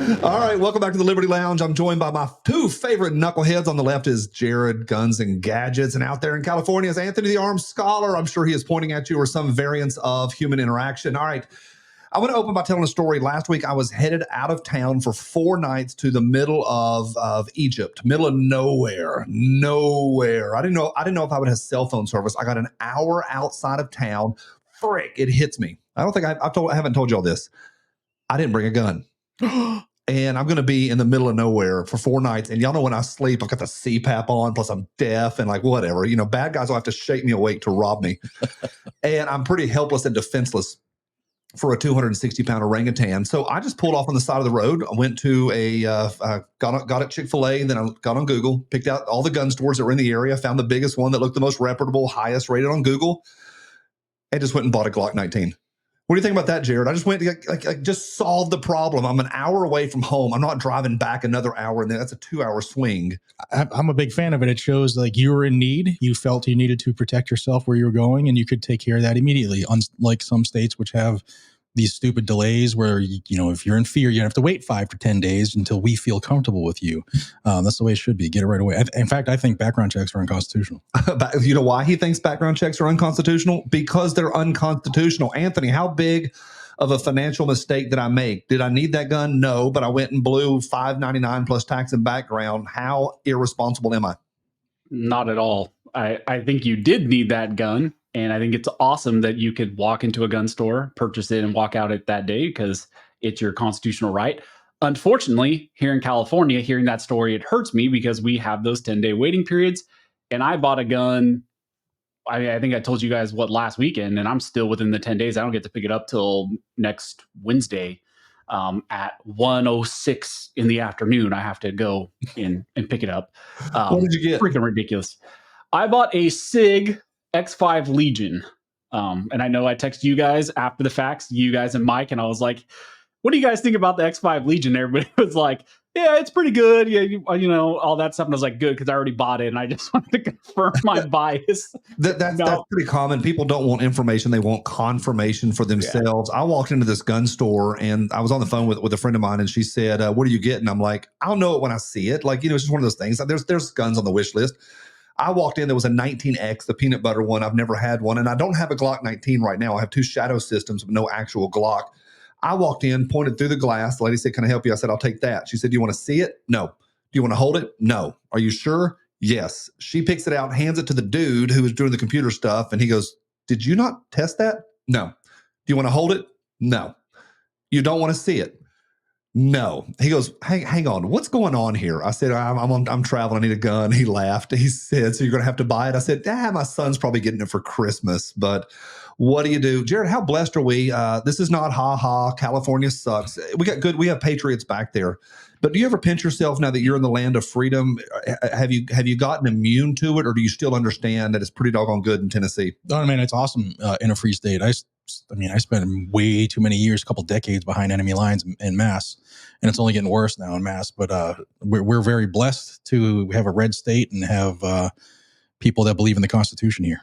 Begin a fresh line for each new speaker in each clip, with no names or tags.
All right, welcome back to the Liberty Lounge. I'm joined by my two favorite knuckleheads. On the left is Jared, Guns and Gadgets, and out there in California is Anthony, the Armed Scholar. I'm sure he is pointing at you or some variants of human interaction. All right, I want to open by telling a story. Last week, I was headed out of town for 4 nights to the middle of Egypt, middle of nowhere. I didn't know if I would have cell phone service. I got an hour outside of town. Frick, it hits me. I don't think I haven't told you all this. I didn't bring a gun. And I'm going to be in the middle of nowhere for 4 nights. And y'all know when I sleep, I've got the CPAP on, plus I'm deaf and like whatever. You know, bad guys will have to shake me awake to rob me. And I'm pretty helpless and defenseless for a 260-pound orangutan. So I just pulled off on the side of the road. I went to got at Chick-fil-A, and then I got on Google, picked out all the gun stores that were in the area, found the biggest one that looked the most reputable, highest rated on Google, and just went and bought a Glock 19. What do you think about that, Jared? I just went to just solve the problem. I'm an hour away from home. I'm not driving back another hour, and then that's a 2-hour swing.
I'm a big fan of it. It shows like you were in need. You felt you needed to protect yourself where you were going, and you could take care of that immediately. Unlike some states which have these stupid delays where, you know, if you're in fear, you have to wait 5 to 10 days until we feel comfortable with you. That's the way it should be. Get it right away. In fact, I think background checks are unconstitutional.
You know why he thinks background checks are unconstitutional? Because they're unconstitutional. Anthony, how big of a financial mistake did I make? Did I need that gun? No, but I went and blew $599 plus tax and background. How irresponsible am I?
Not at all. I think you did need that gun. And I think it's awesome that you could walk into a gun store, purchase it, and walk out it that day because it's your constitutional right. Unfortunately, here in California, hearing that story, it hurts me because we have those 10-day waiting periods. And I bought a gun, I think I told you guys last weekend, and I'm still within the 10 days. I don't get to pick it up till next Wednesday at 1:06 in the afternoon. I have to go in and pick it up.
What did you get?
Freaking ridiculous. I bought a SIG X5 Legion. And I know I texted you guys after the facts, you guys and Mike, and I was like, what do you guys think about the X5 Legion? Everybody was like, yeah, it's pretty good. Yeah, you know, all that stuff. And I was like, good, because I already bought it. And I just wanted to confirm my bias.
That's pretty common. People don't want information. They want confirmation for themselves. Yeah. I walked into this gun store and I was on the phone with a friend of mine, and she said, what are you getting? I'm like, I'll know it when I see it. Like, you know, it's just one of those things. There's guns on the wish list. I walked in, there was a 19X, the peanut butter one. I've never had one, and I don't have a Glock 19 right now. I have 2 shadow systems, but no actual Glock. I walked in, pointed through the glass. The lady said, can I help you? I said, I'll take that. She said, do you want to see it? No. Do you want to hold it? No. Are you sure? Yes. She picks it out, hands it to the dude who was doing the computer stuff, and he goes, did you not test that? No. Do you want to hold it? No. You don't want to see it? No. He goes, hang on. What's going on here? I said, I'm traveling. I need a gun. He laughed. He said, so you're going to have to buy it? I said, my son's probably getting it for Christmas, but what do you do? Jared, how blessed are we? This is not California sucks. We have patriots back there. But do you ever pinch yourself now that you're in the land of freedom? Have you gotten immune to it, or do you still understand that it's pretty doggone good in Tennessee?
Oh, man, it's awesome in a free state. I spent way too many years, a couple decades behind enemy lines en masse, and it's only getting worse now en masse. But we're very blessed to have a red state and have people that believe in the Constitution here.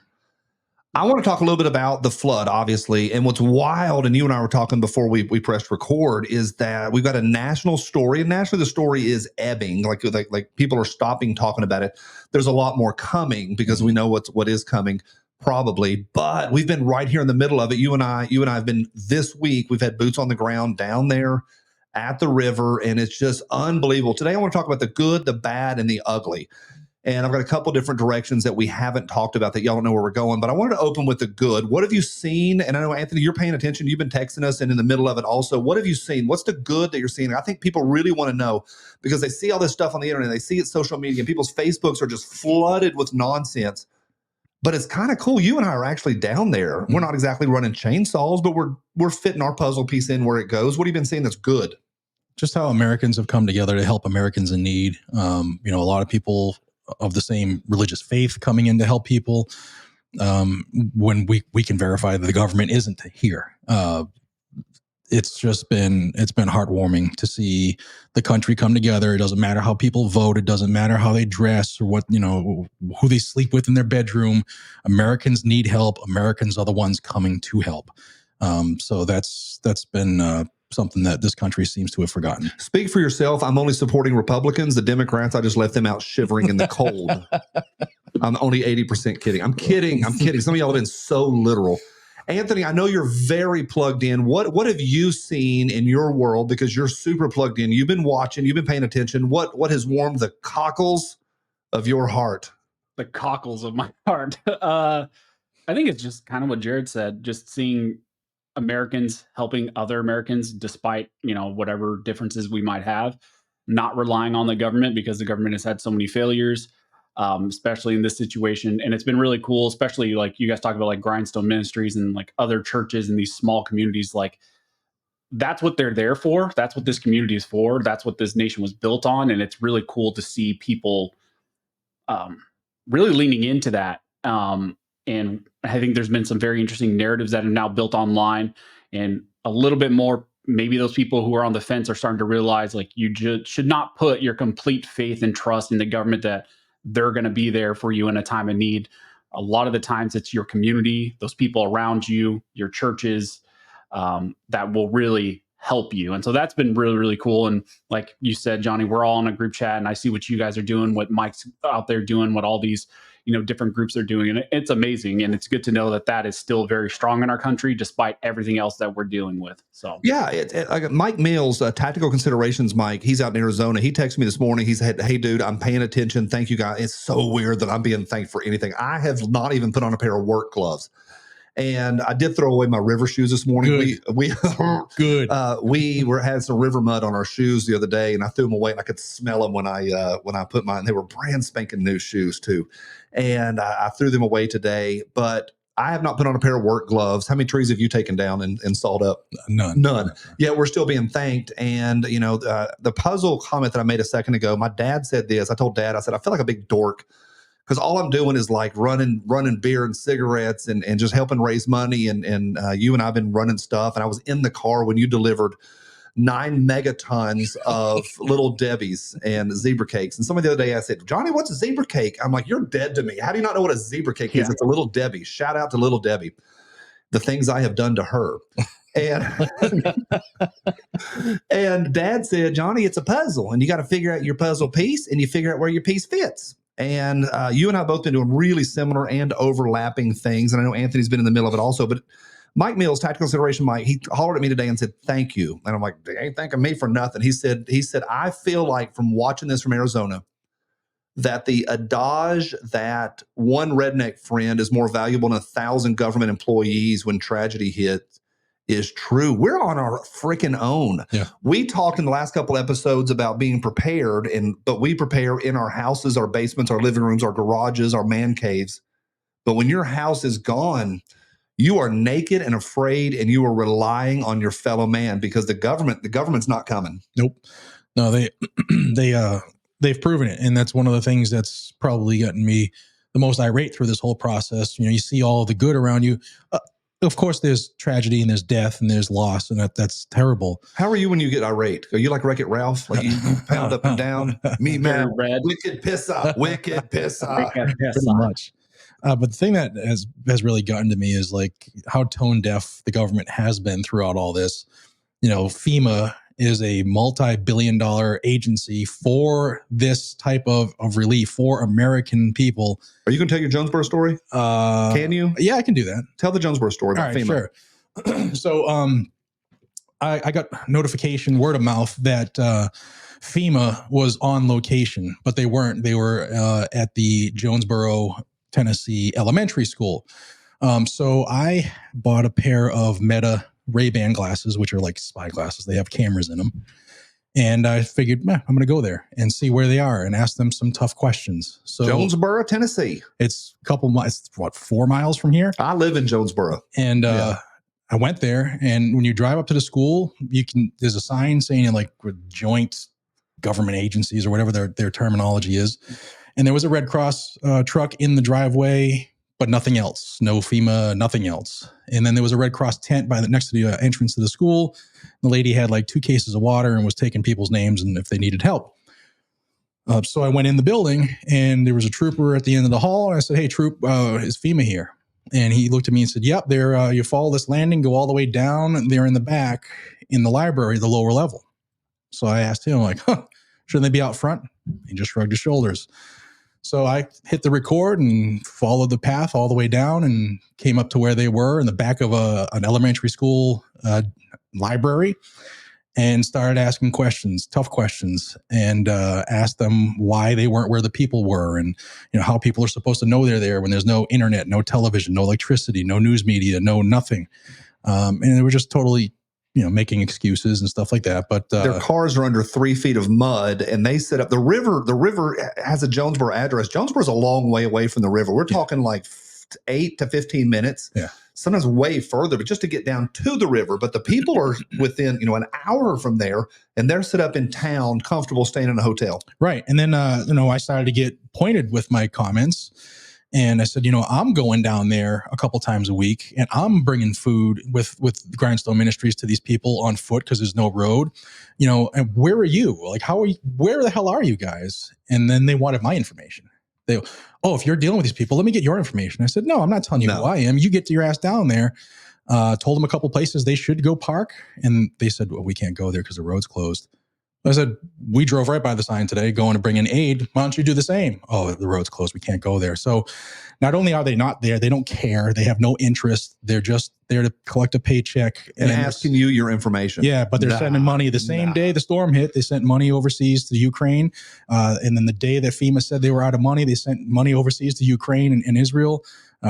I want to talk a little bit about the flood, obviously. And what's wild, and you and I were talking before we pressed record, is that we've got a national story. And nationally, the story is ebbing. Like people are stopping talking about it. There's a lot more coming because we know what is coming, probably. But we've been right here in the middle of it. You and I have been this week. We've had boots on the ground down there at the river, and it's just unbelievable. Today, I want to talk about the good, the bad, and the ugly. And I've got a couple different directions that we haven't talked about that y'all don't know where we're going. But I wanted to open with the good. What have you seen? And I know, Anthony, you're paying attention. You've been texting us and in the middle of it also. What have you seen? What's the good that you're seeing? I think people really want to know because they see all this stuff on the internet. They see it social media. And people's Facebooks are just flooded with nonsense. But it's kind of cool. You and I are actually down there. We're not exactly running chainsaws, but we're fitting our puzzle piece in where it goes. What have you been seeing that's good?
Just how Americans have come together to help Americans in need. A lot of people of the same religious faith coming in to help people when we can verify that the government isn't here. It's been heartwarming to see the country come together. It doesn't matter how people vote. It doesn't matter how they dress or who they sleep with in their bedroom. Americans need help. Americans are the ones coming to help. So that's been something that this country seems to have forgotten.
Speak for yourself. I'm only supporting Republicans. The Democrats, I just left them out shivering in the cold. I'm only 80% kidding. I'm kidding. Some of y'all have been so literal. Anthony, I know you're very plugged in. What have you seen in your world? Because you're super plugged in. You've been watching. You've been paying attention. What has warmed the cockles of your heart?
The cockles of my heart. I think it's just kind of what Jared said. Just seeing Americans helping other Americans, despite whatever differences we might have, not relying on the government because the government has had so many failures. Especially in this situation. And it's been really cool, especially like you guys talk about like Grindstone Ministries and like other churches in these small communities. Like that's what they're there for. That's what this community is for. That's what this nation was built on. And it's really cool to see people really leaning into that. And I think there's been some very interesting narratives that are now built online, and a little bit more. Maybe those people who are on the fence are starting to realize like you should not put your complete faith and trust in the government that they're going to be there for you in a time of need. A lot of the times it's your community, those people around you, your churches, that will really help you. And so that's been really, really cool. And like you said, Johnny, we're all in a group chat and I see what you guys are doing, what Mike's out there doing, what all these, different groups are doing. And it's amazing. And it's good to know that that is still very strong in our country, despite everything else that we're dealing with. So
yeah, like Mike Mills, Tactical Considerations, Mike, he's out in Arizona. He texted me this morning. He said, "Hey dude, I'm paying attention. Thank you guys." It's so weird that I'm being thanked for anything. I have not even put on a pair of work gloves. And I did throw away my river shoes this morning. We had some river mud on our shoes the other day, and I threw them away. And I could smell them when I put mine. They were brand spanking new shoes too, and I threw them away today. But I have not put on a pair of work gloves. How many trees have you taken down and sawed up? None. Yet we're still being thanked. And the puzzle comment that I made a second ago, my dad said this. I told Dad, I said, I feel like a big dork, because all I'm doing is like running beer and cigarettes and just helping raise money. And you and I have been running stuff. And I was in the car when you delivered 9 megatons of Little Debbie's and zebra cakes. And somebody the other day I said, "Johnny, what's a zebra cake?" I'm like, "You're dead to me. How do you not know what a zebra cake is?" It's a Little Debbie. Shout out to Little Debbie. The things I have done to her. And Dad said, "Johnny, it's a puzzle. And you got to figure out your puzzle piece, and you figure out where your piece fits." And you and I have both been doing really similar and overlapping things. And I know Anthony's been in the middle of it also. But Mike Mills, Tactical Consideration Mike, he hollered at me today and said, "Thank you." And I'm like, "They ain't thanking me for nothing." He said, "I feel like from watching this from Arizona, that the adage that one redneck friend is more valuable than 1,000 government employees when tragedy hits is true. We're on our freaking own."
Yeah.
We talked in the last couple episodes about being prepared, but we prepare in our houses, our basements, our living rooms, our garages, our man caves. But when your house is gone, you are naked and afraid, and you are relying on your fellow man, because the government's not coming.
Nope. No, they've proven it. And that's one of the things that's probably gotten me the most irate through this whole process. You see all the good around you. Of course, there's tragedy and there's death and there's loss, and that's terrible.
How are you when you get irate? Are you like Wreck-It Ralph? Like you pound up and down? Me, man, wicked piss up, wicked piss up.
Pretty much. But the thing that has really gotten to me is like how tone deaf the government has been throughout all this. FEMA is a multi-billion-dollar agency for this type of relief for American people.
Are you going to tell your Jonesboro story? Can you?
Yeah, I can do that.
Tell the Jonesboro story about FEMA.
Sure. So I got notification, word of mouth, that FEMA was on location, but they weren't. They were at the Jonesboro, Tennessee elementary school. So I bought a pair of Meta Ray-Ban glasses, which are like spy glasses. They have cameras in them. And I figured, I'm going to go there and see where they are and ask them some tough questions. So
Jonesboro, Tennessee.
It's a couple miles, 4 miles from here?
I live in Jonesboro.
And I went there, and when you drive up to the school, there's a sign saying like joint government agencies or whatever their terminology is. And there was a Red Cross truck in the driveway, but nothing else. No FEMA, nothing else. And then there was a Red Cross tent next to the entrance to the school. The lady had like 2 cases of water and was taking people's names and if they needed help. So I went in the building, and there was a trooper at the end of the hall. And I said, "Hey, troop, is FEMA here?" And he looked at me and said, "Yep, you follow this landing, go all the way down. They're in the back." in the library, the lower level. So I asked him, like, shouldn't they be out front? He just shrugged his shoulders. So I hit the record and followed the path all the way down and came up to where they were in the back of an elementary school library, and started asking questions, tough questions, and asked them why they weren't where the people were, and how people are supposed to know they're there when there's no internet, no television, no electricity, no news media, no nothing. And they were just totally making excuses and stuff like that. But
their cars are under 3 feet of mud, and they set up the river. The river has a Jonesboro address. Jonesboro's a long way away from the river. We're talking like 8 to 15 minutes.
Yeah.
Sometimes way further, but just to get down to the river. But the people are within, an hour from there, and they're set up in town, comfortable staying in a hotel.
Right. And then, I started to get pointed with my comments. And I said, I'm going down there a couple times a week, and I'm bringing food with Grindstone Ministries to these people on foot because there's no road, and where are you? Like, where the hell are you guys? And then they wanted my information. If you're dealing with these people, let me get your information. I said, no, I'm not telling you who I am. You get your ass down there. Told them a couple places they should go park. And they said, well, we can't go there because the road's closed. I said, we drove right by the sign today going to bring in aid. Why don't you do the same? Oh, the road's closed. We can't go there. So not only are they not there, they don't care. They have no interest. They're just there to collect a paycheck.
And asking you your information.
Yeah, but they're sending money the same day the storm hit. They sent money overseas to Ukraine. And then the day that FEMA said they were out of money, they sent money overseas to Ukraine and Israel.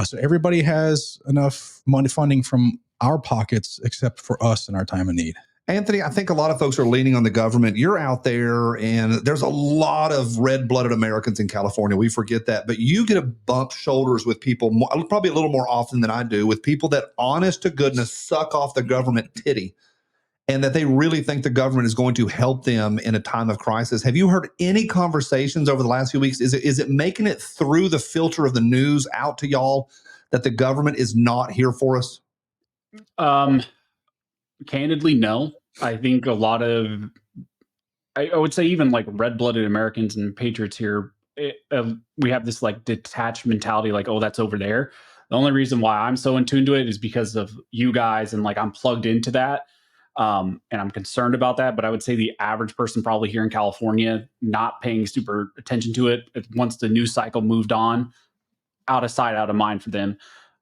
So everybody has enough money funding from our pockets except for us in our time of need.
Anthony, I think a lot of folks are leaning on the government. You're out there, and there's a lot of red-blooded Americans in California. We forget that. But you get to bump shoulders with people probably a little more often than I do, with people that, honest to goodness, suck off the government titty, and that they really think the government is going to help them in a time of crisis. Have you heard any conversations over the last few weeks? Is it making it through the filter of the news out to y'all that the government is not here for us?
Candidly, no. I think a lot of, I would say even like red-blooded Americans and patriots here, we have this like detached mentality, like, oh, that's over there. The only reason why I'm so in tune to it is because of you guys, and like I'm plugged into that, and I'm concerned about that. But I would say the average person probably here in California not paying super attention to it once the news cycle moved on, out of sight, out of mind for them.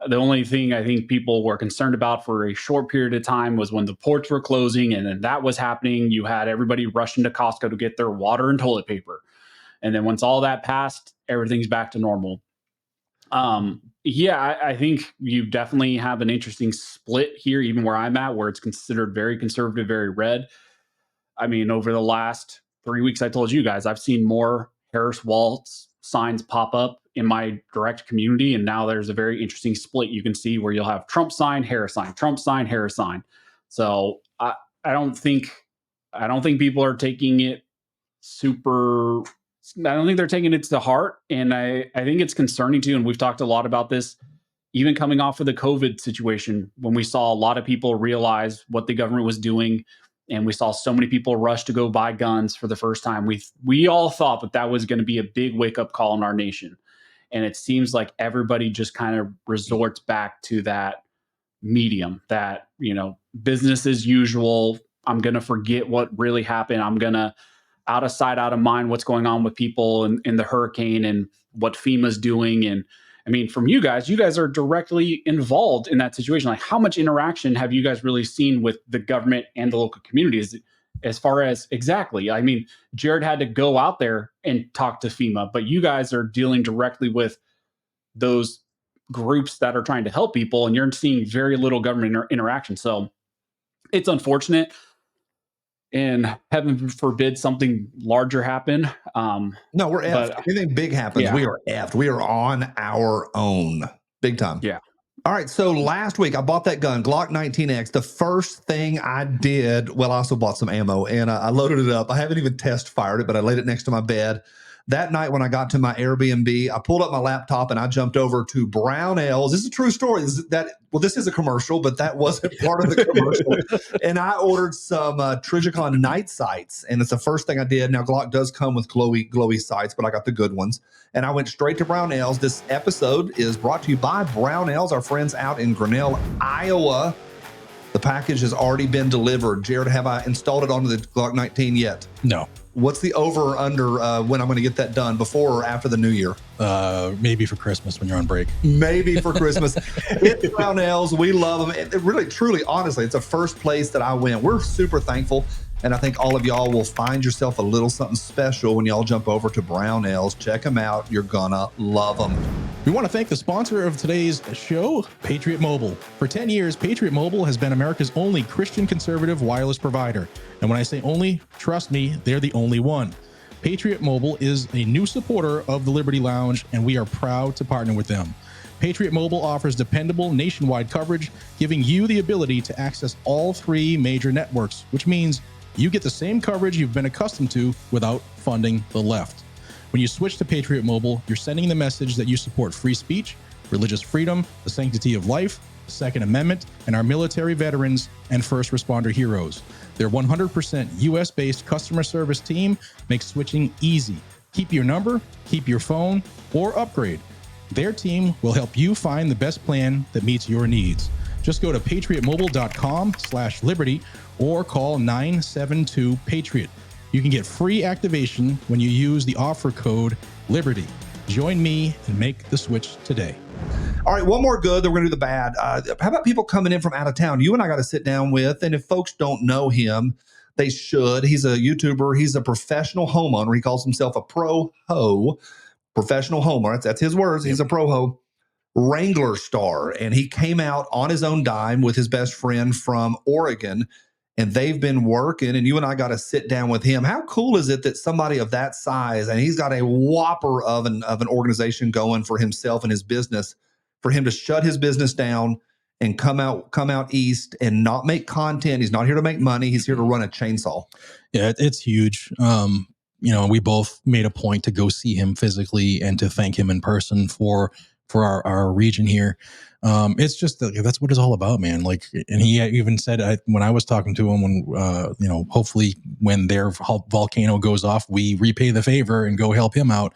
The only thing I think people were concerned about for a short period of time was when the ports were closing, and then that was happening. You had everybody rushing to Costco to get their water and toilet paper. And then once all that passed, everything's back to normal. I think you definitely have an interesting split here, even where I'm at, where it's considered very conservative, very red. I mean, over the last 3 weeks, I told you guys, I've seen more Harris Waltz signs pop up in my direct community, and now there's a very interesting split you can see where you'll have Trump sign, Harris sign, Trump sign, Harris sign. So I don't think people are taking it super. I don't think they're taking it to heart, and I think it's concerning too. And we've talked a lot about this, even coming off of the COVID situation, when we saw a lot of people realize what the government was doing. And we saw so many people rush to go buy guns for the first time. We all thought that was going to be a big wake-up call in our nation. And it seems like everybody just kind of resorts back to that medium, that, business as usual. I'm going to forget what really happened. I'm going to, out of sight, out of mind, what's going on with people in the hurricane and what FEMA's doing. And I mean, from you guys are directly involved in that situation. Like, how much interaction have you guys really seen with the government and the local communities as far as exactly? I mean, Jared had to go out there and talk to FEMA, but you guys are dealing directly with those groups that are trying to help people, and you're seeing very little government interaction. So it's unfortunate. And heaven forbid something larger happen.
No, we're effed. If anything big happens, we are effed. We are on our own. Big time.
Yeah.
All right. So last week I bought that gun, Glock 19X. The first thing I did, well, I also bought some ammo, and I loaded it up. I haven't even test fired it, but I laid it next to my bed. That night when I got to my Airbnb, I pulled up my laptop and I jumped over to Brownells. This is a true story. This is a commercial, but that wasn't part of the commercial. And I ordered some Trijicon night sights, and it's the first thing I did. Now, Glock does come with glowy sights, but I got the good ones. And I went straight to Brownells. This episode is brought to you by Brownells, our friends out in Grinnell, Iowa. The The package has already been delivered. Jared, have I installed it onto the Glock 19 yet?
No.
What's the over or under when I'm going to get that done, before or after the new year?
Maybe for Christmas when you're on break.
Maybe for Christmas. It's Brownells. We love them. It really, truly, honestly, it's the first place that I went. We're super thankful. And I think all of y'all will find yourself a little something special when y'all jump over to Brownells. Check them out. You're gonna love them.
We want to thank the sponsor of today's show, Patriot Mobile. For 10 years, Patriot Mobile has been America's only Christian conservative wireless provider. And when I say only, trust me, they're the only one. Patriot Mobile is a new supporter of the Liberty Lounge, and we are proud to partner with them. Patriot Mobile offers dependable nationwide coverage, giving you the ability to access all 3 major networks, which means you get the same coverage you've been accustomed to without funding the left. When you switch to Patriot Mobile, you're sending the message that you support free speech, religious freedom, the sanctity of life, the Second Amendment, and our military veterans and first responder heroes. Their 100% US-based customer service team makes switching easy. Keep your number, keep your phone, or upgrade. Their team will help you find the best plan that meets your needs. Just go to patriotmobile.com/liberty or call 972-PATRIOT. You can get free activation when you use the offer code LIBERTY. Join me and make the switch today.
All right, one more good, then we're going to do the bad. How about people coming in from out of town? You and I got to sit down with, and if folks don't know him, they should. He's a YouTuber. He's a professional homeowner. He calls himself a pro-ho, professional homeowner. That's his words. He's a pro-ho. Wranglerstar, and he came out on his own dime with his best friend from Oregon, and they've been working, and you and I got to sit down with him. How cool is it that somebody of that size, and he's got a whopper of an organization going for himself and his business, for him to shut his business down and come out east and not make content. He's not here to make money. He's here to run a chainsaw.
Yeah, it's huge. We both made a point to go see him physically and to thank him in person for our region here. It's just that's what it's all about, man. Like, and he even said when I was talking to him, when hopefully when their volcano goes off, we repay the favor and go help him out.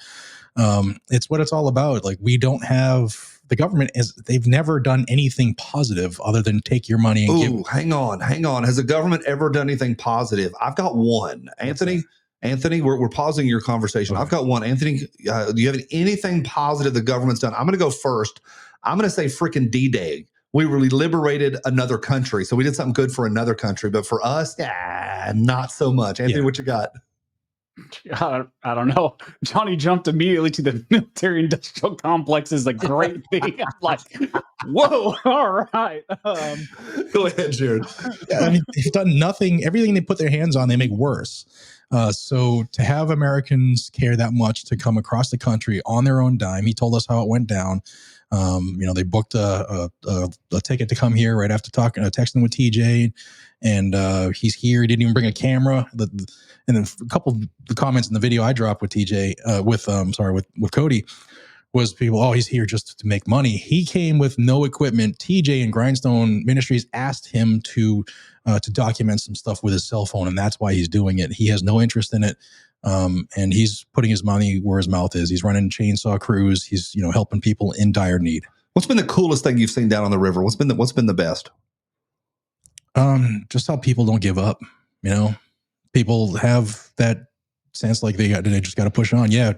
It's what it's all about. Like, we don't have the government they've never done anything positive other than take your money and give.
Hang on. Has the government ever done anything positive? I've got one, Anthony. Anthony, we're pausing your conversation. Okay. I've got one. Anthony, do you have anything positive the government's done? I'm going to go first. I'm going to say freaking D-Day. We really liberated another country. So we did something good for another country. But for us, not so much. Anthony, what you got?
I don't know. Johnny jumped immediately to the military industrial complex is a great thing. I'm like, whoa, all right.
Go ahead, Jared.
Yeah, I mean, they've done nothing. Everything they put their hands on, they make worse. So to have Americans care that much to come across the country on their own dime, he told us how it went down. They booked a ticket to come here right after texting with TJ, and he's here. He didn't even bring a camera. And then a couple of the comments in the video I dropped with TJ, with Cody, was people, he's here just to make money. He came with no equipment. TJ and Grindstone Ministries asked him to document some stuff with his cell phone, and that's why he's doing it. He has no interest in it, and he's putting his money where his mouth is. He's running chainsaw crews. He's helping people in dire need.
What's been the coolest thing you've seen down on the river? What's been the best?
Just how people don't give up. People have that sense like they just got to push on. Yeah,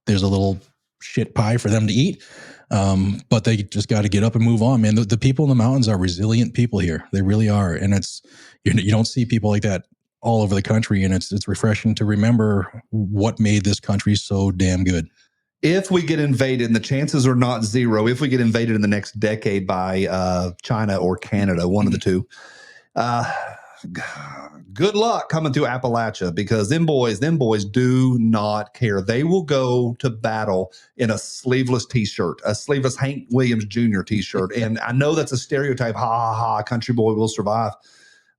there's a little shit pie for them to eat, but they just got to get up and move on, man. The people in the mountains are resilient people here. They really are, and it's you don't see people like that all over the country, and it's refreshing to remember what made this country so damn good.
If we get invaded, and the chances are not zero, if we get invaded in the next decade by China or Canada, one of the two, good luck coming through Appalachia, because them boys do not care. They will go to battle in a sleeveless t-shirt, a sleeveless Hank Williams Jr. t-shirt. And I know that's a stereotype. Ha ha ha, country boy will survive.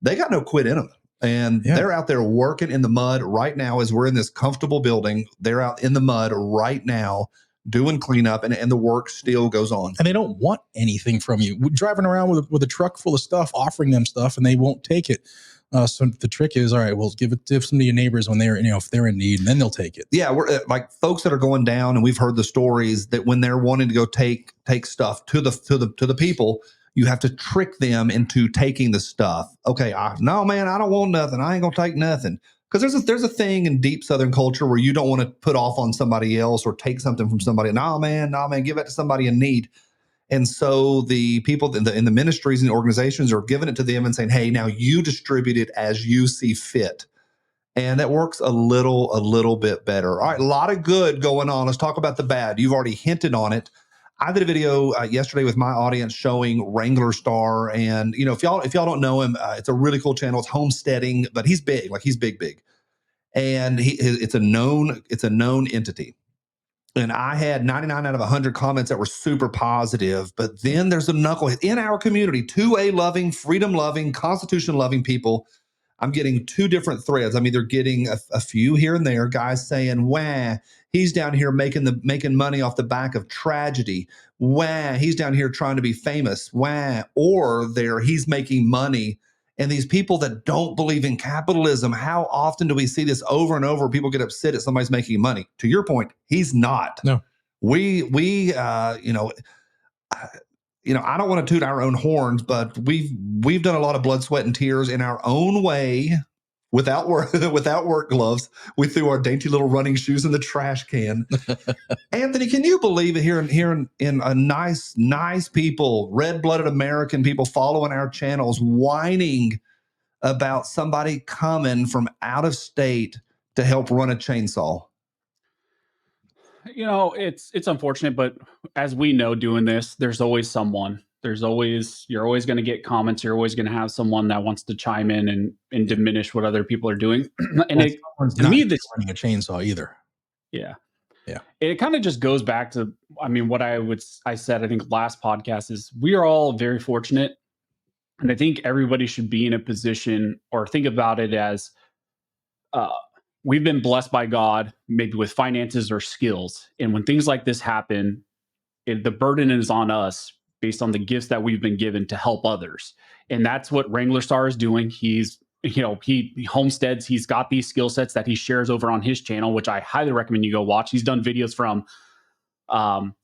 They got no quit in them. And they're out there working in the mud right now as we're in this comfortable building. They're out in the mud right now doing cleanup, and the work still goes on.
And they don't want anything from you. We're driving around with a truck full of stuff, offering them stuff, and they won't take it. So the trick is, all right, well, give some to your neighbors when they're, if they're in need, and then they'll take it.
Yeah, we're like folks that are going down, and we've heard the stories that when they're wanting to go take stuff to the people, You have to trick them into taking the stuff. Okay, no, man, I don't want nothing. I ain't gonna take nothing. Because there's a thing in deep Southern culture where you don't want to put off on somebody else or take something from somebody. No, man, give it to somebody in need. And so the people in the ministries and the organizations are giving it to them and saying, hey, now you distribute it as you see fit. And that works a little bit better. All right, a lot of good going on. Let's talk about the bad. You've already hinted on it. I did a video yesterday with my audience showing Wranglerstar, and if y'all don't know him, it's a really cool channel. It's homesteading, but he's big, like he's big, and it's a known entity. And I had 99 out of 100 comments that were super positive. But then there's a knucklehead in our community, 2A loving, freedom loving, Constitution loving people. I'm getting two different threads. I'm either getting a few here and there, guys saying, wah, he's down here making money off the back of tragedy. Wah, he's down here trying to be famous. Wah, or he's making money. And these people that don't believe in capitalism, how often do we see this over and over? People get upset at somebody's making money. To your point, he's not.
No.
I don't want to toot our own horns, but we've done a lot of blood, sweat, and tears in our own way without work gloves. We threw our dainty little running shoes in the trash can. Anthony, can you believe it? Here in a nice people, red-blooded American people following our channels, whining about somebody coming from out of state to help run a chainsaw.
It's unfortunate, but as we know, doing this, there's always someone. You're always going to get comments. You're always going to have someone that wants to chime in and diminish what other people are doing. And to me, this
running a chainsaw either.
Yeah.
Yeah.
It kind of just goes back to, what I said, I think last podcast is we are all very fortunate. And I think everybody should be in a position or think about it as, we've been blessed by God, maybe with finances or skills. And when things like this happen, the burden is on us based on the gifts that we've been given to help others. And that's what Wranglerstar is doing. He homesteads. He's got these skill sets that he shares over on his channel, which I highly recommend you go watch. He's done videos from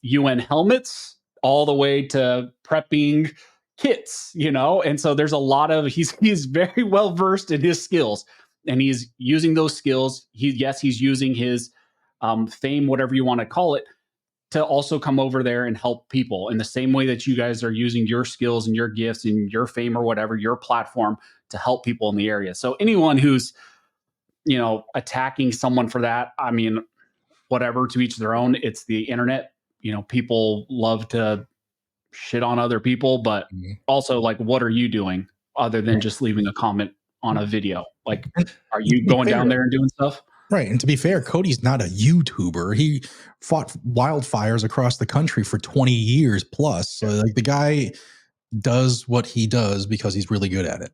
UN helmets all the way to prepping kits, and so there's a lot of, he's very well versed in his skills. And he's using those skills. He's using his fame, whatever you want to call it, to also come over there and help people in the same way that you guys are using your skills and your gifts and your fame or whatever, your platform to help people in the area. So anyone who's, attacking someone for that, whatever, to each their own. It's the internet. People love to shit on other people, but also, like, what are you doing other than just leaving a comment on a video? Like, are you going down there and doing stuff?
Right. And to be fair, Cody's not a YouTuber. He fought wildfires across the country for 20 years plus. So like, the guy does what he does because he's really good at it.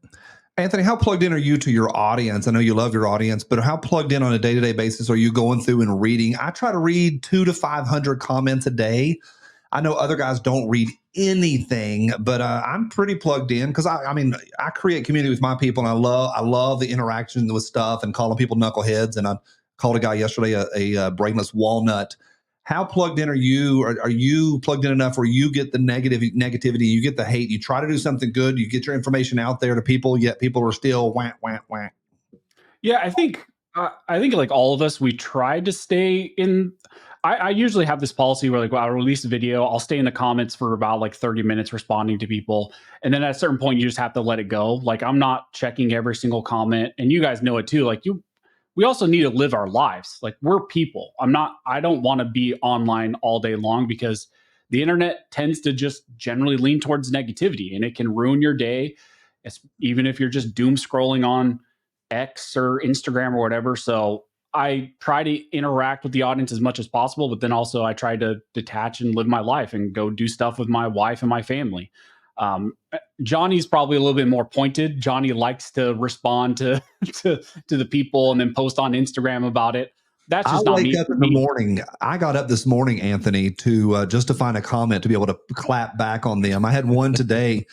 Anthony, how plugged in are you to your audience? I know you love your audience, but how plugged in on a day-to-day basis are you going through and reading? I try to read 200 to 500 comments a day. I know other guys don't read anything, but I'm pretty plugged in because I create community with my people, and I love the interaction with stuff and calling people knuckleheads. And I called a guy yesterday a brainless walnut. How plugged in are you? Are you plugged in enough where you get the negativity, you get the hate, you try to do something good, you get your information out there to people, yet people are still wah, wah, wah?
Yeah, I think like all of us, we try to stay in. I usually have this policy where, like, I'll release a video, I'll stay in the comments for about like 30 minutes responding to people. And then at a certain point, you just have to let it go. Like, I'm not checking every single comment. And you guys know it too. Like, we also need to live our lives. Like, we're people. I don't want to be online all day long because the internet tends to just generally lean towards negativity, and it can ruin your day, even if you're just doom scrolling on X or Instagram or whatever. So I try to interact with the audience as much as possible, but then also I try to detach and live my life and go do stuff with my wife and my family. Johnny's probably a little bit more pointed. Johnny likes to respond to the people and then post on Instagram about it. That's just not me.
Up in the morning. I got up this morning, Anthony, to just to find a comment to be able to clap back on them. I had one today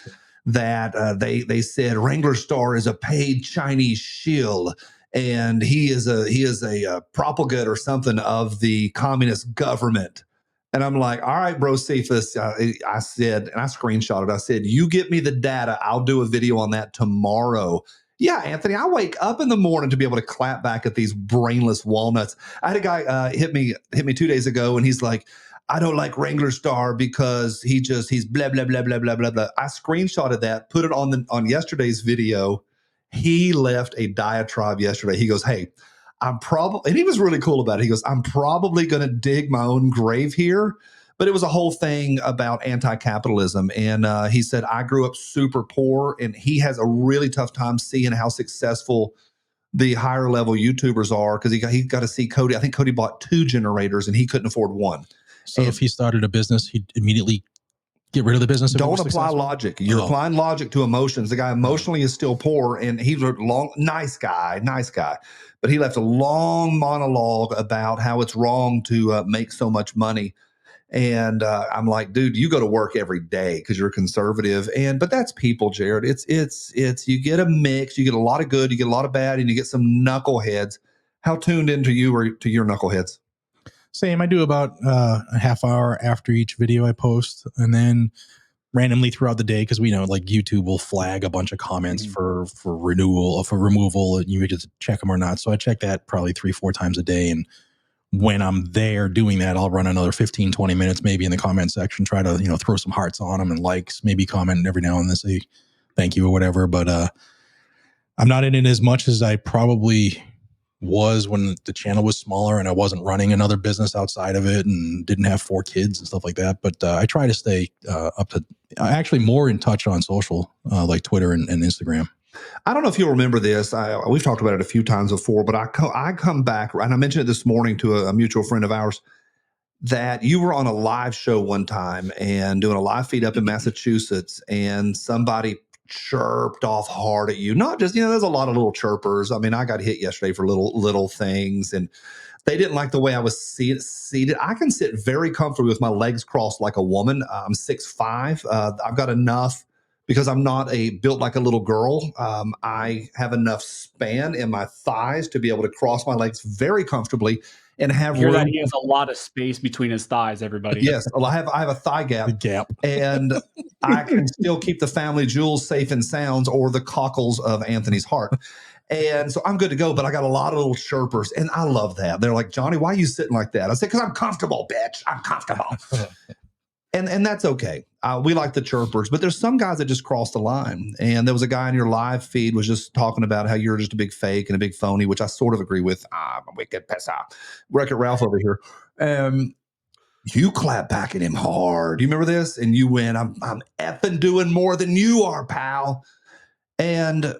that they said Wranglerstar is a paid Chinese shill, and he is a propagate or something of the communist government. And I'm like, all right, bro, Cephas. I said, and I screenshotted, I said, you get me the data. I'll do a video on that tomorrow. Yeah, Anthony, I wake up in the morning to be able to clap back at these brainless walnuts. I had a guy hit me 2 days ago, and he's like, I don't like Wranglerstar because he's blah, blah, blah, blah, blah, blah, blah. I screenshotted that, put it on yesterday's video. He left a diatribe yesterday. He goes, hey, I'm probably, and he was really cool about it. He goes, I'm probably going to dig my own grave here. But it was a whole thing about anti-capitalism. And he said, I grew up super poor, and he has a really tough time seeing how successful the higher level YouTubers are, because he got to see Cody. I think Cody bought 2 generators and he couldn't afford one.
So if he started a business, he'd immediately get rid of the business.
Don't apply logic. You're applying logic to emotions. The guy emotionally is still poor, and he's a nice guy. But he left a long monologue about how it's wrong to make so much money. And I'm like, dude, you go to work every day because you're conservative. But that's people, Jared. It's you get a mix. You get a lot of good, you get a lot of bad, and you get some knuckleheads. How tuned into you or to your knuckleheads?
Same. I do about a half hour after each video I post, and then randomly throughout the day, because we know like YouTube will flag a bunch of comments for removal, and you get to check them or not. So I check that probably 3-4 times a day, and when I'm there doing that, I'll run another 15-20 minutes maybe in the comment section, try to throw some hearts on them and likes, maybe comment every now and then, say thank you or whatever. But I'm not in it as much as I probably was when the channel was smaller and I wasn't running another business outside of it and didn't have 4 kids and stuff like that. But I try to stay up to actually more in touch on social, like Twitter and Instagram.
I don't know if you'll remember this. We've talked about it a few times before, but I come back, and I mentioned it this morning to a mutual friend of ours, that you were on a live show one time and doing a live feed up in Massachusetts, and somebody chirped off hard at you. Not just, there's a lot of little chirpers. I mean, I got hit yesterday for little things, and they didn't like the way I was seated. I can sit very comfortably with my legs crossed like a woman. I'm 6'5". I've got enough, because I'm not built like a little girl. I have enough span in my thighs to be able to cross my legs very comfortably and have room.
That he has a lot of space between his thighs, everybody.
Yes, well, I have a thigh gap. And I can still keep the family jewels safe and sounds, or the cockles of Anthony's heart. And so I'm good to go, but I got a lot of little chirpers, and I love that. They're like, Johnny, why are you sitting like that? I said, because I'm comfortable, bitch. I'm comfortable. And that's okay. We like the chirpers, but there's some guys that just cross the line. And there was a guy in your live feed was just talking about how you're just a big fake and a big phony, which I sort of agree with. I'm a wicked pessa. Wreck-It Ralph over here. You clap back at him hard. Do you remember this? And you went, I'm effing doing more than you are, pal. And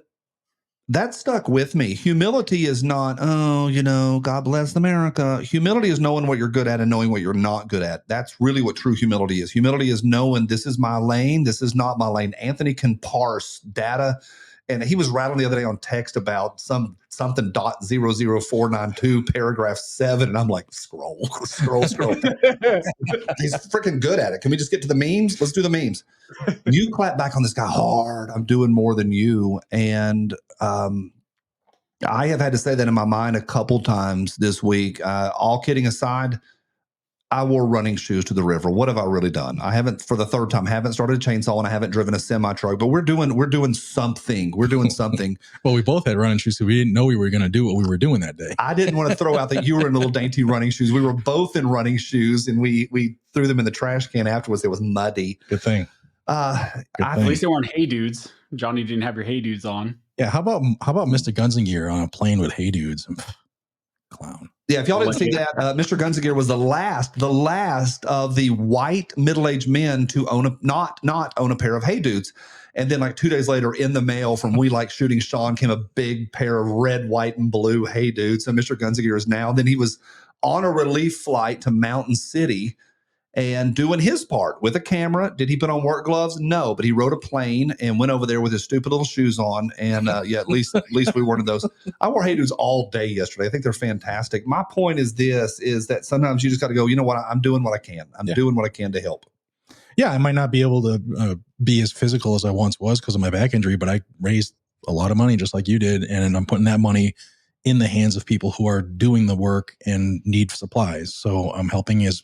that stuck with me. Humility is not, God bless America. Humility is knowing what you're good at and knowing what you're not good at. That's really what true humility is. Humility is knowing this is my lane. This is not my lane. Anthony can parse data. And he was rattling the other day on text about something .00492 paragraph 7. And I'm like, scroll. He's freaking good at it. Can we just get to the memes? Let's do the memes. You clap back on this guy hard. I'm doing more than you. And I have had to say that in my mind a couple times this week. All kidding aside, I wore running shoes to the river. What have I really done? I haven't, for the 3rd time, haven't started a chainsaw, and I haven't driven a semi truck. But we're doing something. We're doing something.
Well, we both had running shoes, so we didn't know we were going to do what we were doing that day.
I didn't want to throw out that you were in little dainty running shoes. We were both in running shoes, and we threw them in the trash can afterwards. It was muddy.
Good thing.
At least they weren't Hey Dudes. Johnny didn't have your Hey Dudes on.
Yeah. How about Mr. Guns and Gear on a plane with Hey Dudes? Clown.
Yeah, if y'all didn't see that, Mr. Guns and Gear was the last of the white middle-aged men to own not own a pair of Hey Dudes. And then like 2 days later, in the mail from We Like Shooting Sean came a big pair of red, white, and blue Hey Dudes. So Mr. Guns and Gear is now. Then he was on a relief flight to Mountain City and doing his part with a camera. Did he put on work gloves? No, but he rode a plane and went over there with his stupid little shoes on. And at least we weren't in those. I wore Hey Dudes all day yesterday. I think they're fantastic. My point is that sometimes you just got to go, you know what? I'm doing what I can. I'm doing what I can to help.
Yeah, I might not be able to be as physical as I once was because of my back injury, but I raised a lot of money just like you did. And I'm putting that money in the hands of people who are doing the work and need supplies. So I'm helping as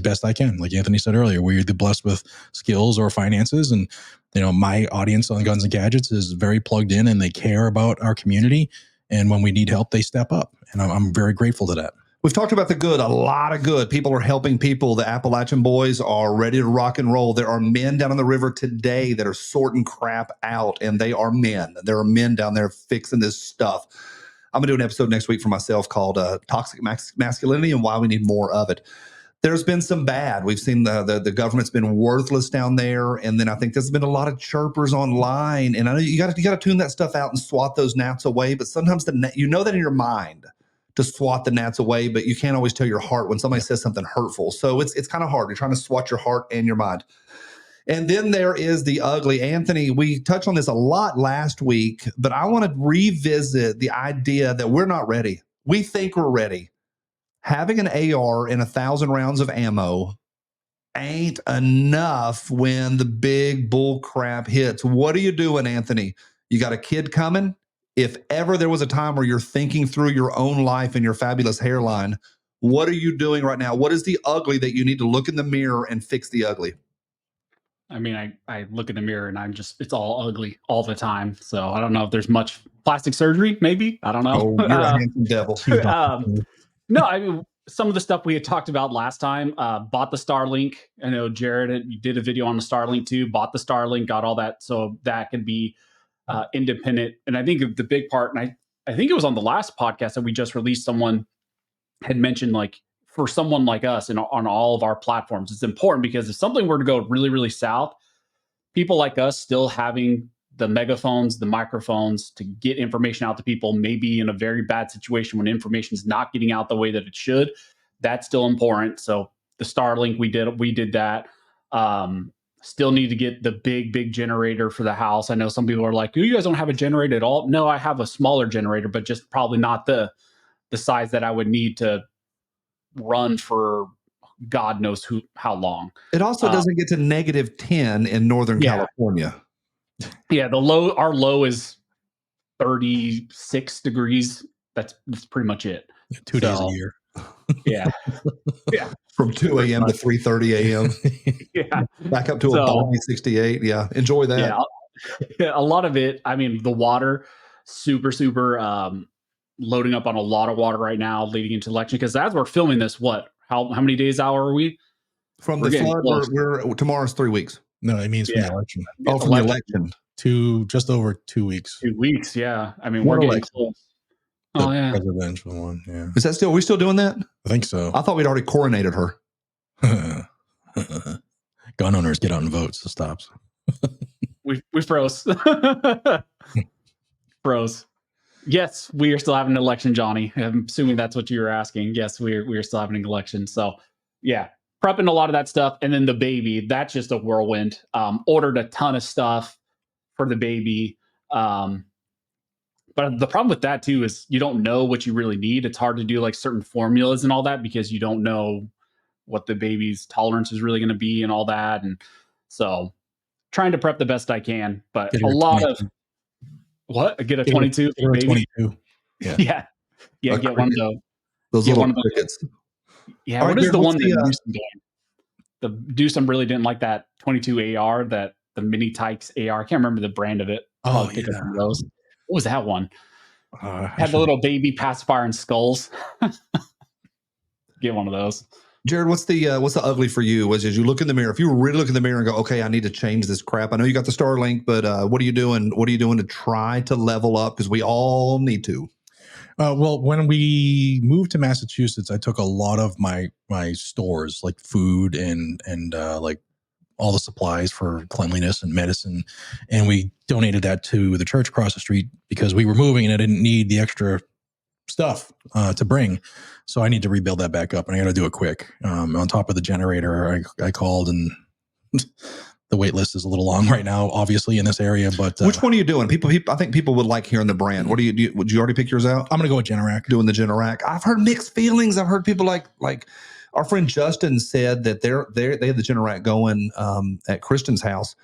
best I can. Like Anthony said earlier, we're either blessed with skills or finances. And, my audience on Guns and Gadgets is very plugged in and they care about our community. And when we need help, they step up. And I'm very grateful to that.
We've talked about the good, a lot of good. People are helping people. The Appalachian boys are ready to rock and roll. There are men down on the river today that are sorting crap out, and they are men. There are men down there fixing this stuff. I'm going to do an episode next week for myself called Toxic Masculinity and Why We Need More of It. There's been some bad. We've seen the government's been worthless down there. And then I think there's been a lot of chirpers online. And I know you got to tune that stuff out and swat those gnats away. But sometimes that in your mind to swat the gnats away, but you can't always tell your heart when somebody says something hurtful. So it's kind of hard. You're trying to swat your heart and your mind. And then there is the ugly. Anthony, we touched on this a lot last week, but I want to revisit the idea that we're not ready. We think we're ready. Having an AR and 1,000 rounds of ammo ain't enough when the big bull crap hits. What are you doing, Anthony? You got a kid coming? If ever there was a time where you're thinking through your own life and your fabulous hairline, what are you doing right now? What is the ugly that you need to look in the mirror and fix the ugly?
I mean, I look in the mirror and it's all ugly all the time. So I don't know if there's much plastic surgery, maybe. I don't know.
Oh, you're a handsome devil.
No, I mean, some of the stuff we had talked about last time, bought the Starlink. I know Jared, you did a video on the Starlink too, bought the Starlink, got all that. So that can be independent. And I think the big part, and I think it was on the last podcast that we just released, someone had mentioned, like, for someone like us and on all of our platforms, it's important because if something were to go really, really south, people like us still having the megaphones, the microphones to get information out to people, maybe in a very bad situation when information is not getting out the way that it should, that's still important. So the Starlink, we did that. Still need to get the big generator for the house. I know some people are like, "Oh, you guys don't have a generator at all?" No, I have a smaller generator, but just probably not the size that I would need to run for God knows how long.
It also doesn't get to -10 in Northern California.
Yeah, our low is 36 degrees. That's pretty much it.
2 days a year.
Yeah. Yeah.
From 2 a.m. to 3:30 a.m.
Yeah.
Back up to a balmy 68. Yeah. Enjoy that.
Yeah. A lot of it, I mean, the water, super loading up on a lot of water right now leading into election. Because as we're filming this, how many days out are we?
From the flood, tomorrow's 3 weeks.
No, it means from the election.
Oh, from the election.
To just over 2 weeks.
2 weeks, yeah. I mean, we're getting close.
The presidential one, yeah.
Is that are we still doing that?
I think so.
I thought we'd already coronated her.
Gun owners get out and vote, so stops.
We froze. Froze. Yes, we are still having an election, Johnny. I'm assuming that's what you were asking. Yes, we are still having an election. So, yeah, prepping a lot of that stuff. And then the baby, that's just a whirlwind. Ordered a ton of stuff for the baby. But the problem with that too is you don't know what you really need. It's hard to do like certain formulas and all that because you don't know what the baby's tolerance is really going to be and all that. And so trying to prep the best I can, but a lot of get a 22 baby. 22. Yeah. Get one of those.
Those little crickets.
Yeah. What is the one that the Dewsum really didn't like that 22 AR, that the Mini Tykes AR. I can't remember the brand of it.
Oh,
pick up one of those. What was that one? Had the little baby pacifier and skulls. Get one of those.
Jared, what's the ugly for you? As you look in the mirror, if you really look in the mirror and go, okay, I need to change this crap. I know you got the Starlink, but what are you doing? What are you doing to try to level up? Because we all need to.
Well, when we moved to Massachusetts, I took a lot of my stores, like food and like all the supplies for cleanliness and medicine, and we donated that to the church across the street because we were moving and I didn't need the extra stuff to bring. So I need to rebuild that back up, and I got to do it quick. On top of the generator, I called, and the wait list is a little long right now, obviously in this area. But
which one are you doing? People, I think people would like hearing the brand. What do you do? Would you already pick yours out?
I'm going to go with Generac.
Doing the Generac. I've heard mixed feelings. I've heard people like our friend Justin said that they had the Generac going at Kristen's house,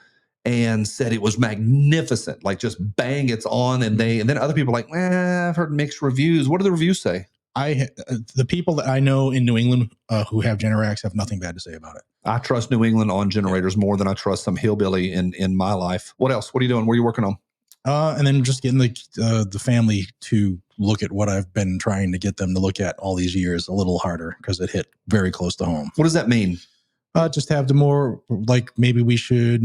and said it was magnificent. Like just bang, it's on. And then other people are like, I've heard mixed reviews. What do the reviews say?
The people that I know in New England who have Generacs have nothing bad to say about it.
I trust New England on generators more than I trust some hillbilly in my life. What else? What are you doing? What are you working on?
And then just getting the family to look at what I've been trying to get them to look at all these years a little harder because it hit very close to home.
What does that mean?
Just have the more, like, maybe we should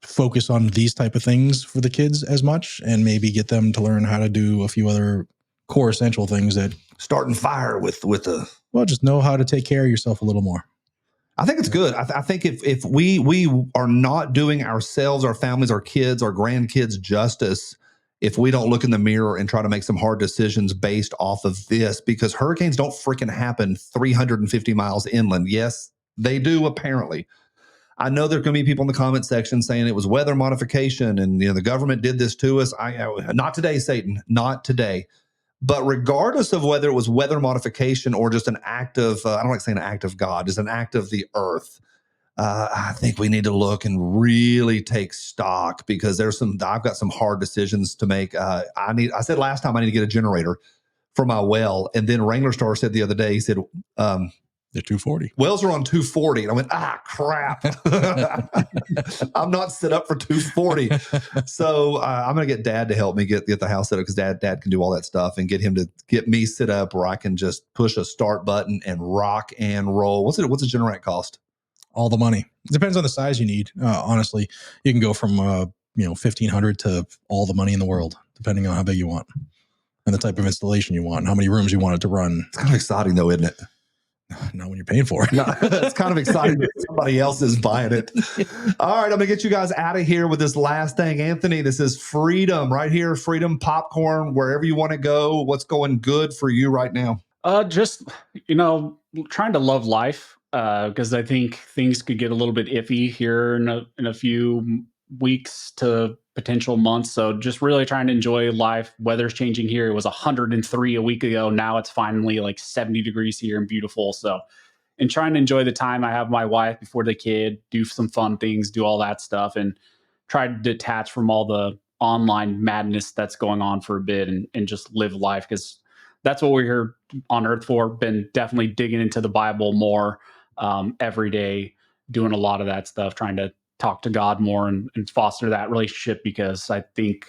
focus on these type of things for the kids as much, and maybe get them to learn how to do a few other core essential things that
starting fire with a,
well, just know how to take care of yourself a little more.
I think it's good. I think if we are not doing ourselves, our families, our kids, our grandkids justice, if we don't look in the mirror and try to make some hard decisions based off of this, because hurricanes don't freaking happen 350 miles inland. Yes, they do, apparently. I know there are going to be people in the comment section saying it was weather modification and the government did this to us. Not today, Satan, not today. But regardless of whether it was weather modification or just an act of, I don't like saying an act of God, just an act of the earth, I think we need to look and really take stock, because I've got some hard decisions to make. I said last time I need to get a generator for my well. And then Wranglerstar said the other day, he said,
they're 240.
Wells are on 240. And I went, crap. I'm not set up for 240. So I'm going to get Dad to help me get the house set up, because Dad can do all that stuff, and get him to get me set up where I can just push a start button and rock and roll. What's a Generac cost?
All the money. It depends on the size you need. Honestly, you can go from $1,500 to all the money in the world, depending on how big you want and the type of installation you want and how many rooms you want it to run.
It's kind of exciting though, isn't it?
Not when you're paying for it.
No, it's kind of exciting that somebody else is buying it. All right, I'm going to get you guys out of here with this last thing. Anthony, this is freedom right here. Freedom popcorn, wherever you want to go. What's going good for you right now?
Just, trying to love life, because I think things could get a little bit iffy here in a few weeks to potential months. So just really trying to enjoy life. Weather's changing here. It was 103 a week ago. Now it's finally like 70 degrees here and beautiful. So, and trying to enjoy the time I have with my wife before the kid, do some fun things, do all that stuff, and try to detach from all the online madness that's going on for a bit, and just live life, because that's what we're here on earth for. Been definitely digging into the Bible more every day, doing a lot of that stuff, trying to talk to God more and foster that relationship, because I think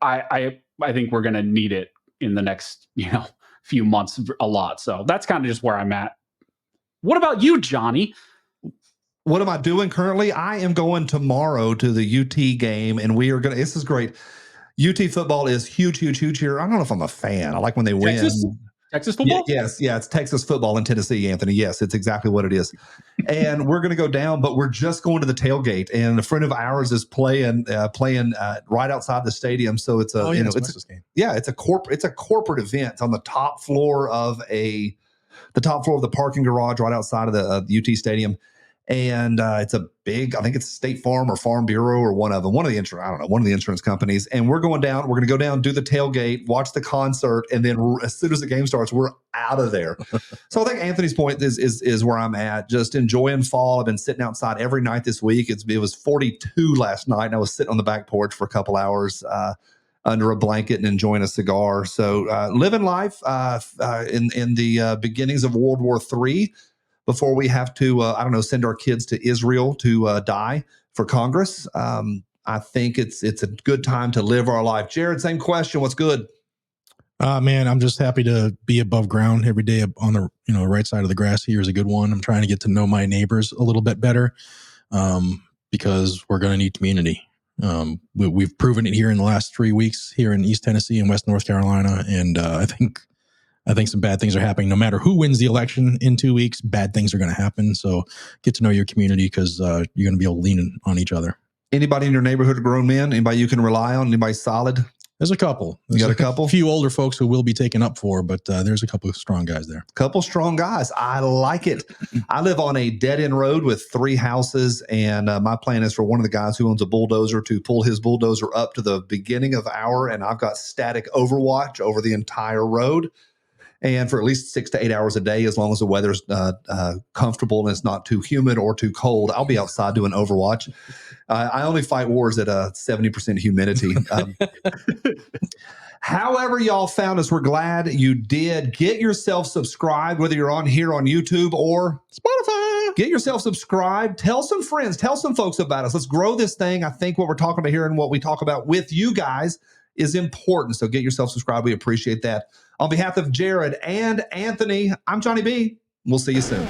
I think we're going to need it in the next few months a lot. So that's kind of just where I'm at. What about you, Johnny?
What am I doing currently? I am going tomorrow to the UT game, and we are going to, this is great. UT football is huge, huge, huge here. I don't know if I'm a fan. I like when they win.
Texas football?
Yeah, it's Texas football in Tennessee, Anthony. Yes, it's exactly what it is. And we're going to go down, but we're just going to the tailgate. And a friend of ours is playing right outside the stadium. So it's it's a corporate event. It's on the top floor of the parking garage right outside of the UT stadium. And it's a big, I think it's State Farm or Farm Bureau or one of the insurance companies. And we're going down, we're going to go down, do the tailgate, watch the concert. And then as soon as the game starts, we're out of there. So I think Anthony's point is where I'm at, just enjoying fall. I've been sitting outside every night this week. It was 42 last night, and I was sitting on the back porch for a couple hours under a blanket and enjoying a cigar. So living life in the beginnings of World War III, before we have to, send our kids to Israel to die for Congress. I think it's a good time to live our life. Jared, same question. What's good?
Man, I'm just happy to be above ground every day on the right side of the grass here is a good one. I'm trying to get to know my neighbors a little bit better, because we're going to need community. We've proven it here in the last 3 weeks here in East Tennessee and West North Carolina, and I think some bad things are happening. No matter who wins the election in 2 weeks, bad things are going to happen. So get to know your community, because you're going to be able to lean on each other.
Anybody in your neighborhood are grown men? Anybody you can rely on? Anybody solid?
There's a couple.
You got a couple?
A few older folks who will be taken up for, but there's a couple of strong guys there.
Couple strong guys. I like it. I live on a dead-end road with 3 houses, and my plan is for one of the guys who owns a bulldozer to pull his bulldozer up to the beginning of and I've got static overwatch over the entire road. and for at least 6 to 8 hours a day, as long as the weather's comfortable and it's not too humid or too cold. I'll be outside doing Overwatch. I only fight wars at 70% humidity. However y'all found us, we're glad you did. Get yourself subscribed, whether you're on here on YouTube or Spotify. Get yourself subscribed. Tell some friends. Tell some folks about us. Let's grow this thing. I think what we're talking about here and what we talk about with you guys is important. So get yourself subscribed. We appreciate that. On behalf of Jared and Anthony, I'm Johnny B. We'll see you soon.